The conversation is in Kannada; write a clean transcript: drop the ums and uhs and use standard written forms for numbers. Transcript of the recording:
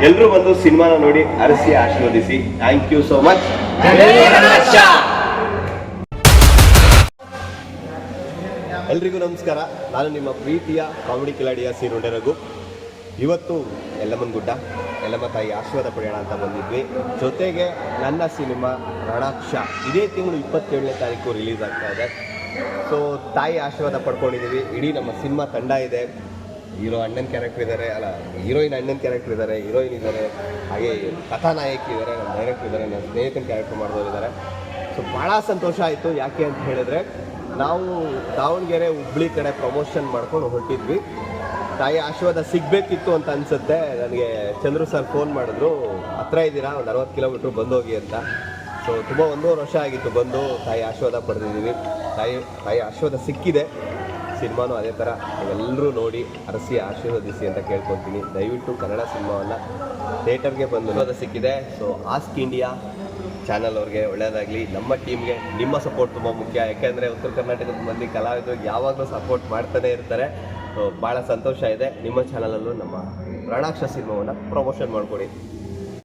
ಎಲ್ಲರೂ ಬಂದು ಸಿನಿಮಾನ ನೋಡಿ ಅರಸಿ ಆಶೀರ್ವದಿಸಿ. Thank you so much. ಎಲ್ರಿಗೂ ನಮಸ್ಕಾರ. ನಾನು ನಿಮ್ಮ ಪ್ರೀತಿಯ ಕಾಮಿಡಿ ಕಿಲಾಡಿಯ ಸೀರುಂಡೆ ರಘು. ಇವತ್ತು ಯಲ್ಲಮ್ಮನ ಗುಡ್ಡ, ಯಲ್ಲಮ್ಮ ತಾಯಿ ಆಶೀರ್ವಾದ ಪಡೆಯೋಣ ಅಂತ ಬಂದಿದ್ವಿ. ಜೊತೆಗೆ ನನ್ನ ಸಿನಿಮಾ ರಣಾಕ್ಷ ಇದೇ ತಿಂಗಳು 27ನೇ ತಾರೀಕು ರಿಲೀಸ್ ಆಗ್ತಾ ಇದೆ. ಸೊ ತಾಯಿ ಆಶೀರ್ವಾದ ಪಡ್ಕೊಂಡಿದ್ದೀವಿ. ಇಡೀ ನಮ್ಮ ಸಿನಿಮಾ ತಂಡ ಇದೆ. ಹೀರೋ ಅಣ್ಣನ ಕ್ಯಾರೆಕ್ಟರ್ ಇದ್ದಾರೆ, ಹೀರೋಯಿನ್ ಅಣ್ಣನ ಕ್ಯಾರೆಕ್ಟರ್ ಇದ್ದಾರೆ, ಹೀರೋಯಿನ್ ಇದ್ದಾರೆ, ಹಾಗೆ ಕಥಾನಾಯಕಿ ಇದ್ದಾರೆ, ನಮ್ಮ ಡೈರೆಕ್ಟರ್ ಇದ್ದಾರೆ, ನನ್ನ ಸ್ನೇಹಿತನ ಕ್ಯಾರೆಕ್ಟರ್ ಮಾಡಿದವರು ಇದ್ದಾರೆ. ಸೊ ಭಾಳ ಸಂತೋಷ ಆಯಿತು. ಯಾಕೆ ಅಂತ ಹೇಳಿದ್ರೆ ನಾವು ದಾವಣಗೆರೆ ಹುಬ್ಳಿ ಕಡೆ ಪ್ರಮೋಷನ್ ಮಾಡ್ಕೊಂಡು ಹೊರಟಿದ್ವಿ. ತಾಯಿ ಆಶೀರ್ವಾದ ಸಿಗಬೇಕಿತ್ತು ಅಂತ ಅನಿಸುತ್ತೆ. ನನಗೆ ಚಂದ್ರು ಸರ್ ಫೋನ್ ಮಾಡಿದ್ರು, ಹತ್ರ ಇದ್ದೀರಾ, ಒಂದು 60 ಕಿಲೋಮೀಟ್ರ್ ಬಂದೋಗಿ ಅಂತ. ಸೊ ತುಂಬ 1.5 ವರ್ಷ ಆಗಿತ್ತು ಬಂದು ತಾಯಿ ಆಶೀರ್ವಾದ ಪಡೆದಿದ್ದೀವಿ. ತಾಯಿ ಆಶೀರ್ವಾದ ಸಿಕ್ಕಿದೆ. ಸಿನಿಮಾನು ಅದೇ ಥರ ನೀವೆಲ್ಲರೂ ನೋಡಿ ಅರಸಿ ಆಶೀರ್ವದಿಸಿ ಅಂತ ಕೇಳ್ಕೊತೀನಿ. ದಯವಿಟ್ಟು ಕನ್ನಡ ಸಿನಿಮಾವನ್ನು ಥಿಯೇಟರ್ಗೆ ಬಂದು ಅದು ಸಿಕ್ಕಿದೆ. ಸೊ ಆಸ್ಕ್ ಇಂಡಿಯಾ ಚಾನಲ್ ಅವ್ರಿಗೆ ಒಳ್ಳೆಯದಾಗಲಿ. ನಮ್ಮ ಟೀಮ್ಗೆ ನಿಮ್ಮ ಸಪೋರ್ಟ್ ತುಂಬ ಮುಖ್ಯ. ಯಾಕೆಂದರೆ ಉತ್ತರ ಕರ್ನಾಟಕದ ಮಂದಿ ಕಲಾವಿದರಿಗೆ ಯಾವಾಗಲೂ ಸಪೋರ್ಟ್ ಮಾಡ್ತಾನೆ ಇರ್ತಾರೆ. ಸೊ ಭಾಳ ಸಂತೋಷ ಇದೆ. ನಿಮ್ಮ ಚಾನಲಲ್ಲೂ ನಮ್ಮ ರಣಾಕ್ಷ ಸಿನಿಮಾವನ್ನು ಪ್ರಮೋಷನ್ ಮಾಡಿಕೊಡಿ.